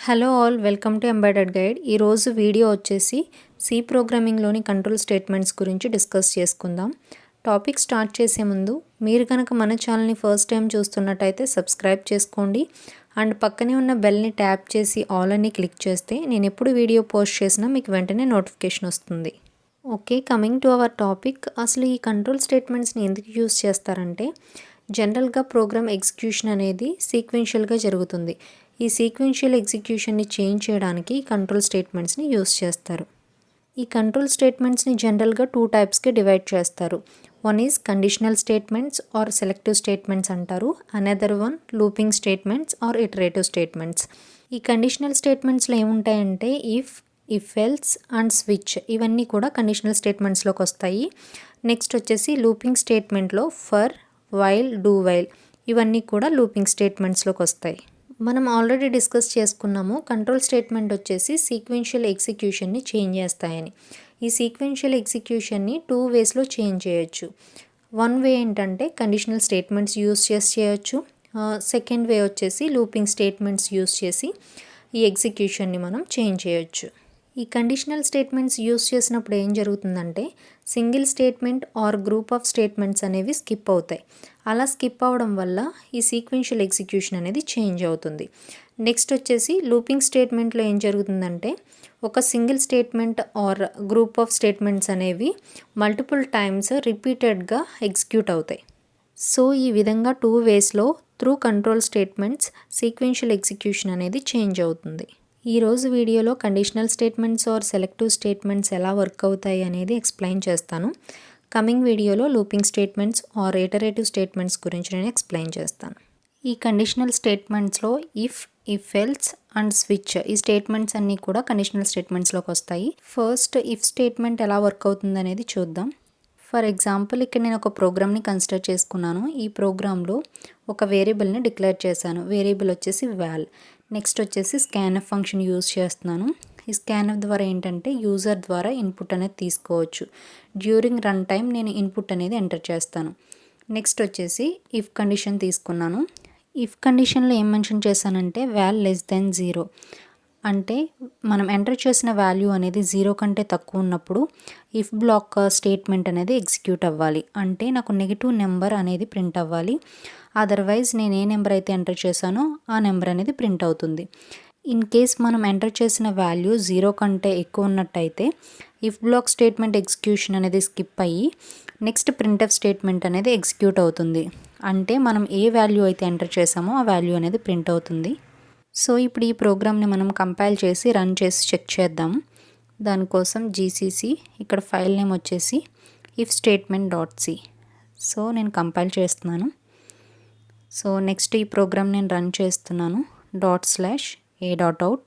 Hello all, welcome to embedded guide. ఈరోజు video వచ్చేసి C ప్రోగ్రామింగ్లోని control statements గురించి discuss చేసుకుందాం. టాపిక్ స్టార్ట్ చేసే ముందు మీరు కనుక మన ఛానల్ని ఫస్ట్ టైం చూస్తున్నట్టయితే సబ్స్క్రైబ్ చేసుకోండి అండ్ పక్కనే ఉన్న బెల్ని ట్యాప్ చేసి ఆల్ అని క్లిక్ చేస్తే నేను ఎప్పుడు వీడియో పోస్ట్ చేసినా మీకు వెంటనే నోటిఫికేషన్ వస్తుంది. Okay, coming to our topic. అసలు ఈ కంట్రోల్ స్టేట్మెంట్స్ని ఎందుకు యూస్ చేస్తారంటే జనరల్గా ప్రోగ్రామ్ ఎగ్జిక్యూషన్ అనేది సీక్వెన్షియల్గా జరుగుతుంది. ఈ సీక్వెన్షియల్ ఎగ్జిక్యూషన్ని చేంజ్ చేయడానికి కంట్రోల్ స్టేట్మెంట్స్ని యూస్ చేస్తారు. ఈ కంట్రోల్ స్టేట్మెంట్స్ని జనరల్గా 2 టైప్స్కి డివైడ్ చేస్తారు. One is conditional statements or selective statements అంటారు. Another one looping statements or iterative statements. ఈ కండిషనల్ స్టేట్మెంట్స్లో ఏముంటాయంటే ఇఫ్ ఎల్స్ అండ్ స్విచ్ ఇవన్నీ కూడా కండిషనల్ స్టేట్మెంట్స్లోకి వస్తాయి. నెక్స్ట్ వచ్చేసి లూపింగ్ స్టేట్మెంట్లో ఫర్, వైల్, డూ వైల్ ఇవన్నీ కూడా లూపింగ్ స్టేట్మెంట్స్లోకి వస్తాయి. మనం ఆల్రెడీ డిస్కస్ చేసుకున్నాము. కంట్రోల్ స్టేట్మెంట్ వచ్చేసి సీక్వెన్షియల్ ఎగ్జిక్యూషన్ని చేంజ్ చేస్తాయని. ఈ సీక్వెన్షియల్ ఎగ్జిక్యూషన్ని 2 వేస్లో చేంజ్ చేయొచ్చు. వన్ వే ఏంటంటే కండిషనల్ స్టేట్మెంట్స్ యూస్ చేసి చేయొచ్చు. సెకండ్ వే వచ్చేసి లూపింగ్ స్టేట్మెంట్స్ యూస్ చేసి ఈ ఎగ్జిక్యూషన్ని మనం చేంజ్ చేయొచ్చు. ఈ కండిషనల్ స్టేట్మెంట్స్ యూస్ చేసినప్పుడు ఏం జరుగుతుందంటే single statement or group of statements అనేవి స్కిప్ అవుతాయి. అలా స్కిప్ అవ్వడం వల్ల ఈ సీక్వెన్షియల్ ఎగ్జిక్యూషన్ అనేది చేంజ్ అవుతుంది. నెక్స్ట్ వచ్చేసి లూపింగ్ స్టేట్మెంట్లో ఏం జరుగుతుందంటే ఒక single statement or group of statements అనేవి మల్టిపుల్ టైమ్స్ రిపీటెడ్గా ఎగ్జిక్యూట్ అవుతాయి. సో ఈ విధంగా 2 వేస్లో through control statements sequential execution అనేది చేంజ్ అవుతుంది. ఈరోజు వీడియోలో conditional statements or selective statements ఎలా వర్క్ అవుతాయి అనేది ఎక్స్ప్లెయిన్ చేస్తాను. కమింగ్ వీడియోలో looping statements or iterative statements గురించి నేను ఎక్స్ప్లెయిన్ చేస్తాను. ఈ కండిషనల్ స్టేట్మెంట్స్లో ఇఫ్ ఎల్స్ అండ్ స్విచ్ ఈ స్టేట్మెంట్స్ అన్నీ కూడా కండిషనల్ స్టేట్మెంట్స్లోకి వస్తాయి. ఫస్ట్ ఇఫ్ స్టేట్మెంట్ ఎలా వర్క్ అవుతుంది అనేది చూద్దాం. ఫర్ ఎగ్జాంపుల్ ఇక్కడ నేను ఒక ప్రోగ్రామ్ని కన్సిడర్ చేసుకున్నాను. ఈ ప్రోగ్రాంలో ఒక వేరియబుల్ని డిక్లేర్ చేశాను. వేరియబుల్ వచ్చేసి వాల్. నెక్స్ట్ వచ్చేసి స్కాన్ఎఫ్ ఫంక్షన్ యూజ్ చేస్తున్నాను. ఈ స్కాన్ఎఫ్ ద్వారా ఏంటంటే యూజర్ ద్వారా ఇన్పుట్ అనేది తీసుకోవచ్చు. డ్యూరింగ్ రన్ టైం నేను ఇన్పుట్ అనేది ఎంటర్ చేస్తాను. నెక్స్ట్ వచ్చేసి ఇఫ్ కండిషన్ తీసుకున్నాను. ఇఫ్ కండిషన్లో ఏం మెన్షన్ చేశానంటే వాల్ లెస్ దెన్ 0 అంటే మనం ఎంటర్ చేసిన వాల్యూ అనేది 0 కంటే తక్కువ ఉన్నప్పుడు ఇఫ్ బ్లాక్ స్టేట్మెంట్ అనేది ఎగ్జిక్యూట్ అవ్వాలి. అంటే నాకు నెగిటివ్ నెంబర్ అనేది ప్రింట్ అవ్వాలి. అదర్వైజ్ నేను ఏ నెంబర్ అయితే ఎంటర్ చేశానో ఆ నెంబర్ అనేది ప్రింట్ అవుతుంది. ఇన్ కేస్ మనం ఎంటర్ చేసిన వాల్యూ 0 కంటే ఎక్కువ ఉన్నట్టయితే ఇఫ్ బ్లాక్ స్టేట్మెంట్ ఎగ్జిక్యూషన్ అనేది స్కిప్ అయ్యి నెక్స్ట్ ప్రింట్ఎఫ్ స్టేట్మెంట్ అనేది ఎగ్జిక్యూట్ అవుతుంది. అంటే మనం ఏ వాల్యూ అయితే ఎంటర్ చేసామో ఆ వాల్యూ అనేది ప్రింట్ అవుతుంది. సో ఇప్పుడు ఈ ప్రోగ్రామ్ని మనం కంపైల్ చేసి రన్ చేసి చెక్ చేద్దాం. దానికోసం జీసీసీ ఇక్కడ ఫైల్ నేమ్ వచ్చేసి ఇఫ్ స్టేట్మెంట్ .c. సో నేను కంపైల్ చేస్తున్నాను. సో నెక్స్ట్ ఈ ప్రోగ్రామ్ నేను రన్ చేస్తున్నాను. .a.out.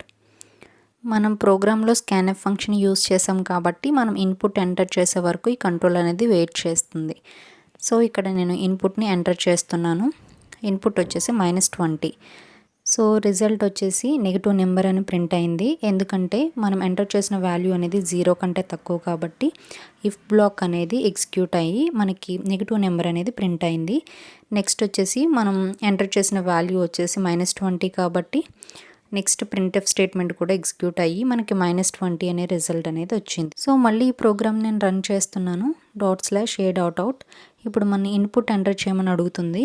మనం ప్రోగ్రాంలో స్కాన్ఎఫ్ ఫంక్షన్ యూస్ చేసాం కాబట్టి మనం ఇన్పుట్ ఎంటర్ చేసే వరకు ఈ కంట్రోల్ అనేది వెయిట్ చేస్తుంది. సో ఇక్కడ నేను ఇన్పుట్ని ఎంటర్ చేస్తున్నాను. ఇన్పుట్ వచ్చేసి -20. సో రిజల్ట్ వచ్చేసి నెగిటివ్ నెంబర్ అని ప్రింట్ అయింది. ఎందుకంటే మనం ఎంటర్ చేసిన వాల్యూ అనేది 0 కంటే తక్కువ కాబట్టి ఇఫ్ బ్లాక్ అనేది ఎగ్జిక్యూట్ అయ్యి మనకి నెగిటివ్ నెంబర్ అనేది ప్రింట్ అయింది. నెక్స్ట్ వచ్చేసి మనం ఎంటర్ చేసిన వాల్యూ వచ్చేసి -20 కాబట్టి నెక్స్ట్ ప్రింట్ఎఫ్ స్టేట్మెంట్ కూడా ఎగ్జిక్యూట్ అయ్యి మనకి -20 అనే రిజల్ట్ అనేది వచ్చింది. సో మళ్ళీ ఈ ప్రోగ్రామ్ నేను రన్ చేస్తున్నాను. .a.out. ఇప్పుడు మన ఇన్పుట్ ఎంటర్ చేయమని అడుగుతుంది.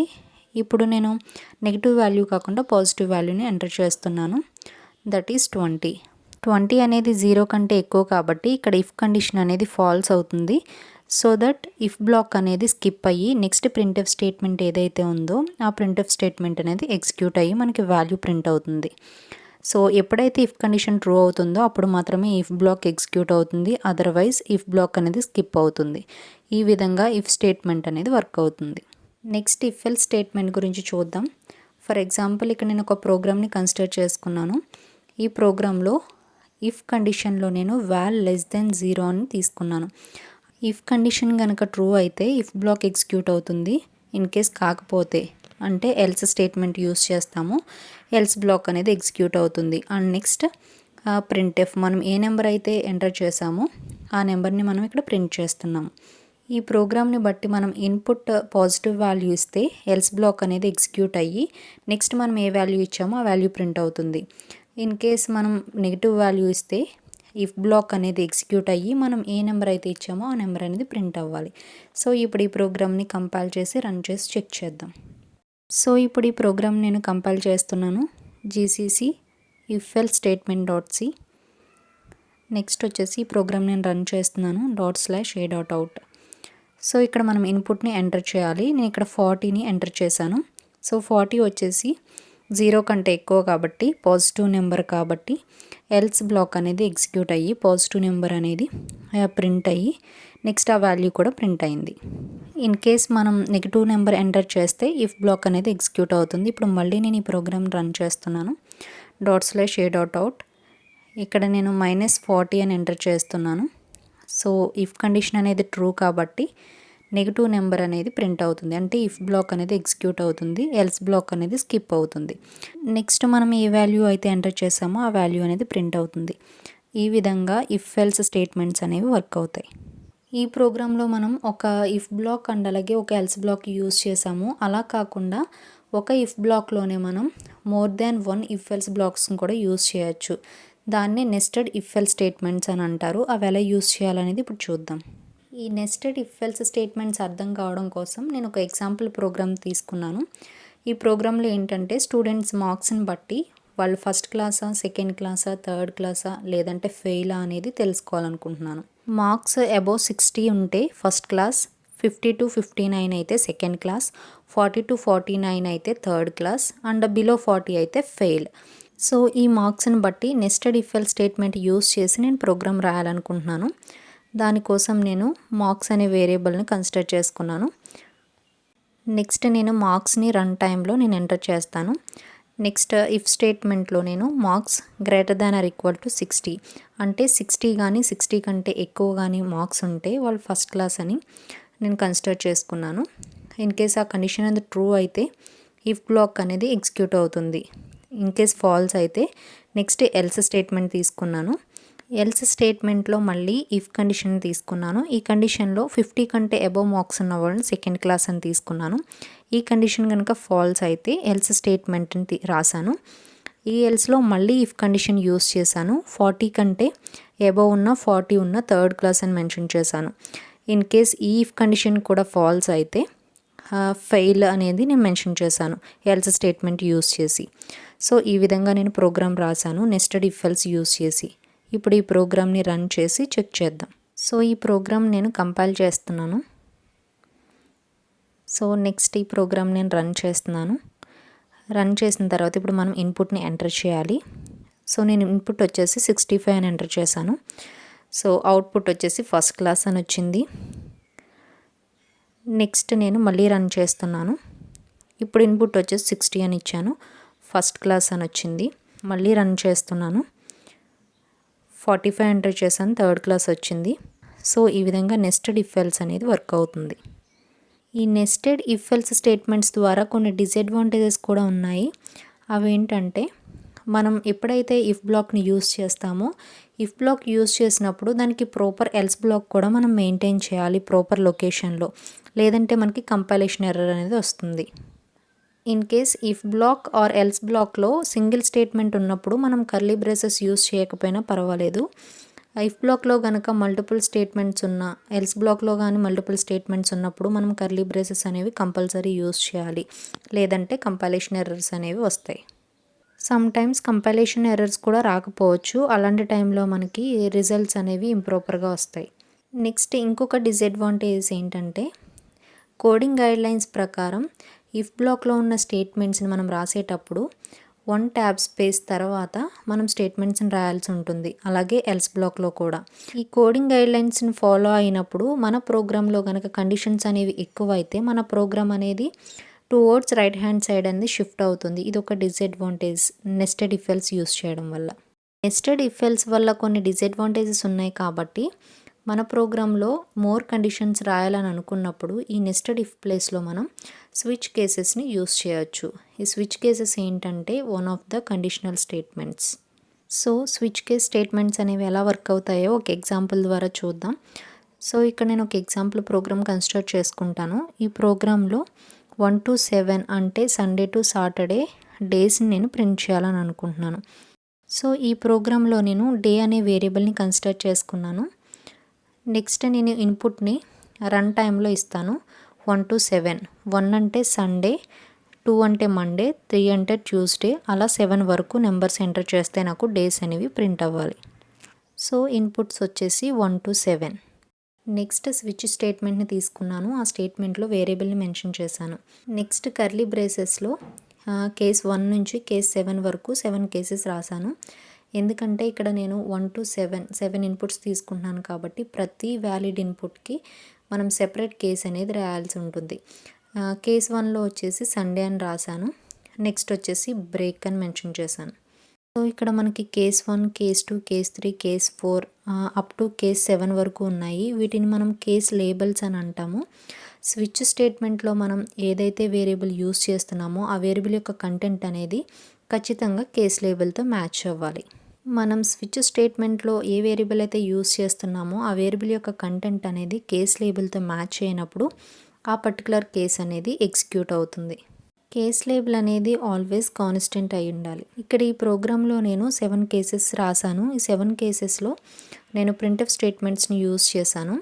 ఇప్పుడు నేను నెగిటివ్ వాల్యూ కాకుండా పాజిటివ్ వాల్యూని ఎంటర్ చేస్తున్నాను. దట్ ఈస్ 20 అనేది 0 కంటే ఎక్కువ కాబట్టి ఇక్కడ ఇఫ్ కండిషన్ అనేది ఫాల్స్ అవుతుంది. సో దట్ ఇఫ్ బ్లాక్ అనేది స్కిప్ అయ్యి నెక్స్ట్ ప్రింట్ఎఫ్ స్టేట్మెంట్ ఏదైతే ఉందో ఆ ప్రింట్ఎఫ్ స్టేట్మెంట్ అనేది ఎగ్జిక్యూట్ అయ్యి మనకి వాల్యూ ప్రింట్ అవుతుంది. సో ఎప్పుడైతే ఇఫ్ కండిషన్ ట్రూ అవుతుందో అప్పుడు మాత్రమే ఇఫ్ బ్లాక్ ఎగ్జిక్యూట్ అవుతుంది. అదర్వైజ్ ఇఫ్ బ్లాక్ అనేది స్కిప్ అవుతుంది. ఈ విధంగా ఇఫ్ స్టేట్మెంట్ అనేది వర్క్ అవుతుంది. నెక్స్ట్ ఇఫ్ ఎల్స్ స్టేట్మెంట్ గురించి చూద్దాం. ఫర్ ఎగ్జాంపుల్ ఇక్కడ నేను ఒక ప్రోగ్రామ్ని కన్సిడర్ చేసుకున్నాను. ఈ ప్రోగ్రాంలో ఇఫ్ కండిషన్లో నేను వాల్ లెస్ దెన్ 0 అని తీసుకున్నాను. ఇఫ్ కండిషన్ కనుక ట్రూ అయితే ఇఫ్ బ్లాక్ ఎగ్జిక్యూట్ అవుతుంది. ఇన్ కేస్ కాకపోతే అంటే ఎల్స్ స్టేట్మెంట్ యూస్ చేస్తాము. ఎల్స్ బ్లాక్ అనేది ఎగ్జిక్యూట్ అవుతుంది. అండ్ నెక్స్ట్ ప్రింట్ఎఫ్ మనం ఏ నెంబర్ అయితే ఎంటర్ చేసామో ఆ నెంబర్ని మనం ఇక్కడ ప్రింట్ చేస్తున్నాము. ఈ ప్రోగ్రామ్ని బట్టి మనం ఇన్పుట్ పాజిటివ్ వాల్యూ ఇస్తే ఎల్స్ బ్లాక్ అనేది ఎగ్జిక్యూట్ అయ్యి నెక్స్ట్ మనం ఏ వాల్యూ ఇచ్చామో ఆ వాల్యూ ప్రింట్ అవుతుంది. ఇన్ కేస్ మనం నెగిటివ్ వాల్యూ ఇస్తే ఇఫ్ బ్లాక్ అనేది ఎగ్జిక్యూట్ అయ్యి మనం ఏ నెంబర్ అయితే ఇచ్చామో ఆ నెంబర్ అనేది ప్రింట్ అవ్వాలి. సో ఇప్పుడు ఈ ప్రోగ్రామ్ని కంపైల్ చేసి రన్ చేసి చెక్ చేద్దాం. సో ఇప్పుడు ఈ ప్రోగ్రామ్ నేను కంపైల్ చేస్తున్నాను. GCC if else statement .c. Next వచ్చేసి ఈ ప్రోగ్రామ్ నేను రన్ చేస్తున్నాను .a.out. సో ఇక్కడ మనం ఇన్పుట్ని ఎంటర్ చేయాలి. నేను ఇక్కడ 40ని ఎంటర్ చేశాను. సో 40 వచ్చేసి 0 కంటే ఎక్కువ కాబట్టి పాజిటివ్ నెంబర్ కాబట్టి ఎల్స్ బ్లాక్ అనేది ఎగ్జిక్యూట్ అయ్యి పాజిటివ్ నెంబర్ అనేది ప్రింట్ అయ్యి నెక్స్ట్ ఆ వాల్యూ కూడా ప్రింట్ అయింది. ఇన్ కేస్ మనం నెగిటివ్ నెంబర్ ఎంటర్ చేస్తే ఇఫ్ బ్లాక్ అనేది ఎగ్జిక్యూట్ అవుతుంది. ఇప్పుడు మళ్ళీ నేను ఈ ప్రోగ్రామ్ రన్ చేస్తున్నాను .a.out. ఇక్కడ నేను -40 అని ఎంటర్ చేస్తున్నాను. సో ఇఫ్ కండిషన్ అనేది ట్రూ కాబట్టి నెగిటివ్ నెంబర్ అనేది ప్రింట్ అవుతుంది. అంటే ఇఫ్ బ్లాక్ అనేది ఎగ్జిక్యూట్ అవుతుంది, ఎల్స్ బ్లాక్ అనేది స్కిప్ అవుతుంది. నెక్స్ట్ మనం ఏ వాల్యూ అయితే ఎంటర్ చేసామో ఆ వాల్యూ అనేది ప్రింట్ అవుతుంది. ఈ విధంగా ఇఫ్ ఎల్స్ స్టేట్మెంట్స్ అనేవి వర్క్ అవుతాయి. ఈ ప్రోగ్రాంలో మనం ఒక ఇఫ్ బ్లాక్ అండ్ అలాగే ఒక ఎల్స్ బ్లాక్ యూజ్ చేసాము. అలా కాకుండా ఒక ఇఫ్ బ్లాక్లోనే మనం మోర్ దాన్ 1 ఇఫ్ ఎల్స్ బ్లాక్స్ని కూడా యూజ్ చేయొచ్చు. దాన్నే నెస్టెడ్ ఇఫ్ ఎల్స్ స్టేట్మెంట్స్ అని అంటారు. అవి ఎలా యూజ్ చేయాలనేది ఇప్పుడు చూద్దాం. ఈ నెస్టెడ్ ఇఫ్ ఎల్స్ స్టేట్మెంట్స్ అర్థం కావడం కోసం నేను ఒక ఎగ్జాంపుల్ ప్రోగ్రామ్ తీసుకున్నాను. ఈ ప్రోగ్రాంలో ఏంటంటే స్టూడెంట్స్ మార్క్స్ని బట్టి వాళ్ళు ఫస్ట్ క్లాసా, సెకండ్ క్లాసా, థర్డ్ క్లాసా లేదంటే ఫెయిలా అనేది తెలుసుకోవాలనుకుంటున్నాను. మార్క్స్ అబోవ్ 60 ఉంటే ఫస్ట్ క్లాస్, 50 to 59 అయితే సెకండ్ క్లాస్, 40 to 49 అయితే థర్డ్ క్లాస్ అండ్ బిలో 40 అయితే ఫెయిల్. సో ఈ మార్క్స్ని బట్టి nested if else statement use చేసి నేను ప్రోగ్రామ్ రాయాలనుకుంటున్నాను. దానికోసం నేను మార్క్స్ అనే వేరియబుల్ని కన్సిడర్ చేసుకున్నాను. నెక్స్ట్ నేను మార్క్స్ని రన్ టైంలో నేను ఎంటర్ చేస్తాను. నెక్స్ట్ ఇఫ్ స్టేట్మెంట్లో నేను marks greater than or equal to 60 అంటే 60 కానీ 60 కంటే ఎక్కువ కానీ మార్క్స్ ఉంటే వాళ్ళు ఫస్ట్ క్లాస్ అని నేను కన్సిడర్ చేసుకున్నాను. ఇన్ కేస్ ఆ కండిషన్ అనేది ట్రూ అయితే ఇఫ్ బ్లాక్ అనేది ఎగ్జిక్యూట్ అవుతుంది. ఇన్ కేస్ ఫాల్స్ అయితే నెక్స్ట్ ఎల్స్ స్టేట్మెంట్ తీసుకున్నాను. ఎల్స్ స్టేట్మెంట్లో మళ్ళీ ఇఫ్ కండిషన్ తీసుకున్నాను. ఈ కండిషన్లో 50 కంటే అబోవ్ మార్క్స్ ఉన్న వాళ్ళని సెకండ్ క్లాస్ అని తీసుకున్నాను. ఈ కండిషన్ కనుక ఫాల్స్ అయితే ఎల్స్ స్టేట్మెంట్ని రాశాను. ఈ ఎల్స్లో మళ్ళీ ఇఫ్ కండిషన్ యూస్ చేశాను. 40 కంటే అబోవ్ ఉన్న 40 ఉన్న థర్డ్ క్లాస్ అని మెన్షన్ చేశాను. ఇన్ కేస్ ఈ ఇఫ్ కండిషన్ కూడా ఫాల్స్ అయితే ఫెయిల్ అనేది నేను మెన్షన్ చేశాను ఎల్స్ స్టేట్మెంట్ యూస్ చేసి. సో ఈ విధంగా నేను ప్రోగ్రామ్ రాశాను నెస్టెడ్ ఇఫ్ ఎల్స్ యూస్ చేసి. ఇప్పుడు ఈ ప్రోగ్రామ్ని రన్ చేసి చెక్ చేద్దాం. సో ఈ ప్రోగ్రామ్ నేను కంపైల్ చేస్తున్నాను. సో నెక్స్ట్ ఈ ప్రోగ్రామ్ నేను రన్ చేస్తున్నాను. రన్ చేసిన తర్వాత ఇప్పుడు మనం ఇన్పుట్ని ఎంటర్ చేయాలి. సో నేను ఇన్పుట్ వచ్చేసి 65 అని ఎంటర్ చేశాను. సో అవుట్పుట్ వచ్చేసి ఫస్ట్ క్లాస్ అని వచ్చింది. నెక్స్ట్ నేను మళ్ళీ రన్ చేస్తున్నాను. ఇప్పుడు ఇన్పుట్ వచ్చేసి 60 అని ఇచ్చాను, ఫస్ట్ క్లాస్ అని వచ్చింది. మళ్ళీ రన్ చేస్తున్నాను. 45 ఎంటర్ చేశాను, థర్డ్ క్లాస్ వచ్చింది. సో ఈ విధంగా నెస్టెడ్ ఇఫ్ ఎల్స్ అనేది వర్క్ అవుతుంది. ఈ నెస్టెడ్ ఇఫ్ ఎల్స్ స్టేట్మెంట్స్ ద్వారా కొన్ని డిసడ్వాంటేజెస్ కూడా ఉన్నాయి. అవి ఏంటంటే మనం ఎప్పుడైతే ఇఫ్ బ్లాక్ని యూస్ చేస్తామో ఇఫ్ బ్లాక్ యూస్ చేసినప్పుడు దానికి ప్రాపర్ ఎల్స్ బ్లాక్ కూడా మనం మెయింటైన్ చేయాలి ప్రాపర్ లొకేషన్లో, లేదంటే మనకి కంపైలేషన్ ఎర్రర్ అనేది వస్తుంది. In case if block or else బ్లాక్లో సింగిల్ స్టేట్మెంట్ ఉన్నప్పుడు మనం కర్లీ బ్రేసెస్ యూస్ చేయకపోయినా పర్వాలేదు. ఇఫ్ బ్లాక్లో కనుక మల్టిపుల్ స్టేట్మెంట్స్ ఉన్న, ఎల్స్ బ్లాక్లో కానీ మల్టిపుల్ స్టేట్మెంట్స్ ఉన్నప్పుడు మనం కర్లీ బ్రేసెస్ అనేవి కంపల్సరీ యూస్ చేయాలి, లేదంటే కంపైలేషన్ ఎర్రర్స్ అనేవి వస్తాయి. సమ్ టైమ్స్ కంపైలేషన్ ఎర్రర్స్ కూడా రాకపోవచ్చు. అలాంటి టైంలో మనకి రిజల్ట్స్ అనేవి ఇంప్రాపర్గా వస్తాయి. నెక్స్ట్ ఇంకొక డిసడ్వాంటేజ్ ఏంటంటే కోడింగ్ గైడ్లైన్స్ ప్రకారం ఇఫ్ బ్లాక్లో ఉన్న స్టేట్మెంట్స్ని మనం రాసేటప్పుడు 1 ట్యాబ్ స్పేస్ తర్వాత మనం స్టేట్మెంట్స్ని రాయాల్సి ఉంటుంది. అలాగే ఎల్స్ బ్లాక్లో కూడా. ఈ కోడింగ్ గైడ్లైన్స్ని ఫాలో అయినప్పుడు మన ప్రోగ్రాంలో కనుక కండిషన్స్ అనేవి ఎక్కువ అయితే మన ప్రోగ్రామ్ అనేది టువర్డ్స్ రైట్ హ్యాండ్ సైడ్ అనేది షిఫ్ట్ అవుతుంది. ఇది ఒక disadvantage nested if else use చేయడం వల్ల. నెస్టెడ్ ఇఫ్ ఎల్స్ వల్ల కొన్ని డిసడ్వాంటేజెస్ ఉన్నాయి కాబట్టి మన ప్రోగ్రాంలో మోర్ కండిషన్స్ రాయాలని అనుకున్నప్పుడు ఈ నెస్టెడ్ ఇఫ్ ప్లేస్లో మనం స్విచ్ కేసెస్ని యూస్ చేయొచ్చు. ఈ స్విచ్ కేసెస్ ఏంటంటే one of the conditional statements. So switch case statements అనేవి ఎలా వర్క్ అవుతాయో ఒక ఎగ్జాంపుల్ ద్వారా చూద్దాం. సో ఇక్కడ నేను ఒక ఎగ్జాంపుల్ ప్రోగ్రామ్ కన్స్ట్రక్ట్ చేసుకుంటాను. ఈ ప్రోగ్రాంలో 1 to 7 అంటే సండే టు సాటర్డే డేస్ని నేను ప్రింట్ చేయాలని అనుకుంటున్నాను. సో ఈ ప్రోగ్రాంలో నేను డే అనే వేరియబుల్ని కన్సిడర్ చేసుకున్నాను. నెక్స్ట్ నేను ఇన్పుట్ని రన్ టైంలో ఇస్తాను 1 to 7. 1 అంటే సండే, 2 అంటే మండే, 3 అంటే ట్యూస్డే, అలా 7 వరకు నెంబర్స్ ఎంటర్ చేస్తే నాకు డేస్ అనేవి ప్రింట్ అవ్వాలి. సో ఇన్పుట్స్ వచ్చేసి 1 to 7. నెక్స్ట్ స్విచ్ స్టేట్మెంట్ని తీసుకున్నాను. ఆ స్టేట్మెంట్లో వేరియబుల్ని మెన్షన్ చేశాను. నెక్స్ట్ కర్లీ బ్రేసెస్లో కేస్ 1 నుంచి కేస్ 7 వరకు 7 కేసెస్ రాశాను. ఎందుకంటే ఇక్కడ నేను 1 to 7 ఇన్పుట్స్ తీసుకుంటున్నాను కాబట్టి ప్రతి వ్యాలిడ్ ఇన్పుట్కి మనం సెపరేట్ కేస్ అనేది రాయాల్సి ఉంటుంది. కేస్ 1లో వచ్చేసి సండే అని రాశాను. నెక్స్ట్ వచ్చేసి బ్రేక్ అని మెన్షన్ చేశాను. సో ఇక్కడ మనకి case 1, case 2, case 3, case 4 up to case 7 వరకు ఉన్నాయి. వీటిని మనం కేస్ లేబుల్స్ అని అంటాము. స్విచ్ స్టేట్మెంట్లో మనం ఏదైతే వేరియబుల్ యూస్ చేస్తున్నామో ఆ వేరియబుల్ యొక్క కంటెంట్ అనేది ఖచ్చితంగా కేస్ లేబుల్తో మ్యాచ్ అవ్వాలి. మనం స్విచ్ స్టేట్మెంట్లో ఏ వేరియబుల్ అయితే యూస్ చేస్తున్నామో ఆ వేరియబుల్ యొక్క కంటెంట్ అనేది కేస్ లేబుల్తో మ్యాచ్ అయినప్పుడు ఆ పర్టికులర్ కేస్ అనేది ఎగ్జిక్యూట్ అవుతుంది. కేస్ లేబుల్ అనేది ఆల్వేస్ కాన్స్టెంట్ అయి ఉండాలి. ఇక్కడ ఈ ప్రోగ్రాంలో నేను 7 కేసెస్ రాశాను. ఈ 7 కేసెస్లో నేను ప్రింట్ఎఫ్ స్టేట్మెంట్స్ని యూస్ చేశాను.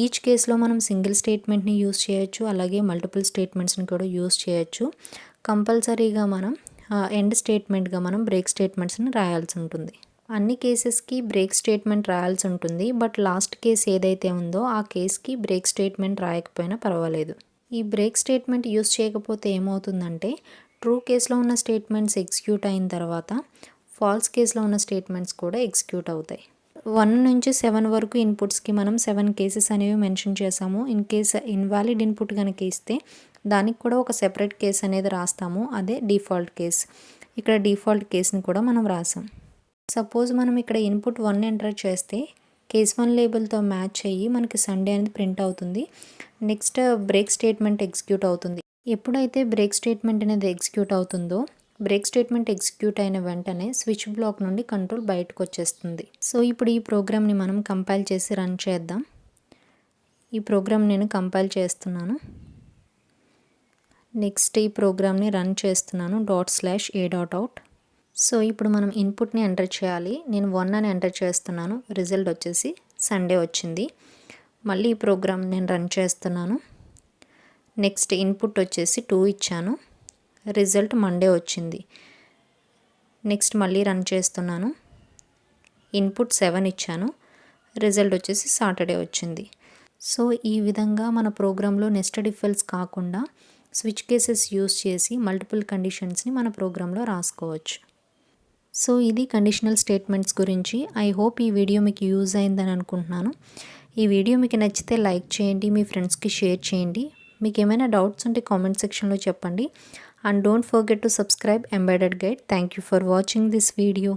ఈచ్ కేసులో మనం సింగిల్ స్టేట్మెంట్ని యూస్ చేయొచ్చు, అలాగే మల్టిపుల్ స్టేట్మెంట్స్ని కూడా యూస్ చేయొచ్చు. కంపల్సరీగా మనం ఎండ్ స్టేట్మెంట్గా మనం బ్రేక్ స్టేట్మెంట్స్ని రాయాల్సి ఉంటుంది. అన్ని కేసెస్కి బ్రేక్ స్టేట్మెంట్ రాయాల్సి ఉంటుంది. బట్ లాస్ట్ కేస్ ఏదైతే ఉందో ఆ కేస్కి బ్రేక్ స్టేట్మెంట్ రాయకపోయినా పర్వాలేదు. ఈ బ్రేక్ స్టేట్మెంట్ యూస్ చేయకపోతే ఏమవుతుందంటే ట్రూ కేసులో ఉన్న స్టేట్మెంట్స్ ఎగ్జిక్యూట్ అయిన తర్వాత ఫాల్స్ కేసులో ఉన్న స్టేట్మెంట్స్ కూడా ఎగ్జిక్యూట్ అవుతాయి. 1 నుంచి 7 వరకు ఇన్పుట్స్కి మనం 7 కేసెస్ అనేవి మెన్షన్ చేసాము. ఇన్ కేస్ ఇన్వాలిడ్ ఇన్పుట్ కనుక ఇస్తే దానికి కూడా ఒక సెపరేట్ కేస్ అనేది రాస్తాము. అదే డిఫాల్ట్ కేస్. ఇక్కడ డిఫాల్ట్ కేస్ని కూడా మనం రాసాం. సపోజ్ మనం ఇక్కడ ఇన్పుట్ 1 ఎంటర్ చేస్తే కేస్ 1 లేబుల్తో మ్యాచ్ అయ్యి మనకి సండే అనేది ప్రింట్ అవుతుంది. నెక్స్ట్ బ్రేక్ స్టేట్మెంట్ ఎగ్జిక్యూట్ అవుతుంది. ఎప్పుడైతే బ్రేక్ స్టేట్మెంట్ అనేది ఎగ్జిక్యూట్ అవుతుందో బ్రేక్ స్టేట్మెంట్ ఎగ్జిక్యూట్ అయిన వెంటనే స్విచ్ బ్లాక్ నుండి కంట్రోల్ బయటకు వచ్చేస్తుంది. సో ఇప్పుడు ఈ ప్రోగ్రామ్ని మనం కంపైల్ చేసి రన్ చేద్దాం. ఈ ప్రోగ్రామ్ నేను కంపైల్ చేస్తున్నాను. నెక్స్ట్ ఈ ప్రోగ్రామ్ని రన్ చేస్తున్నాను .a.out. సో ఇప్పుడు మనం ఇన్పుట్ని ఎంటర్ చేయాలి. నేను 1 అని ఎంటర్ చేస్తున్నాను. రిజల్ట్ వచ్చేసి సండే వచ్చింది. మళ్ళీ ఈ ప్రోగ్రామ్ నేను రన్ చేస్తున్నాను. నెక్స్ట్ ఇన్పుట్ వచ్చేసి 2 ఇచ్చాను. రిజల్ట్ మండే వచ్చింది. నెక్స్ట్ మళ్ళీ రన్ చేస్తున్నాను. ఇన్పుట్ 7 ఇచ్చాను. రిజల్ట్ వచ్చేసి సాటర్డే వచ్చింది. సో ఈ విధంగా మన ప్రోగ్రాంలో నెస్టెడ్ ఇఫ్ ఎల్స్ కాకుండా స్విచ్ కేసెస్ యూస్ చేసి మల్టిపుల్ కండిషన్స్ని మన ప్రోగ్రాంలో రాసుకోవచ్చు. సో ఇది కండిషనల్ స్టేట్మెంట్స్ గురించి. ఐ హోప్ ఈ వీడియో మీకు యూజ్ అయిందని అనుకుంటున్నాను. ఈ వీడియో మీకు నచ్చితే లైక్ చేయండి, మీ ఫ్రెండ్స్కి షేర్ చేయండి. మీకు ఏమైనా డౌట్స్ ఉంటే కామెంట్ సెక్షన్లో చెప్పండి. And don't forget to subscribe embedded guide. Thank you for watching this video.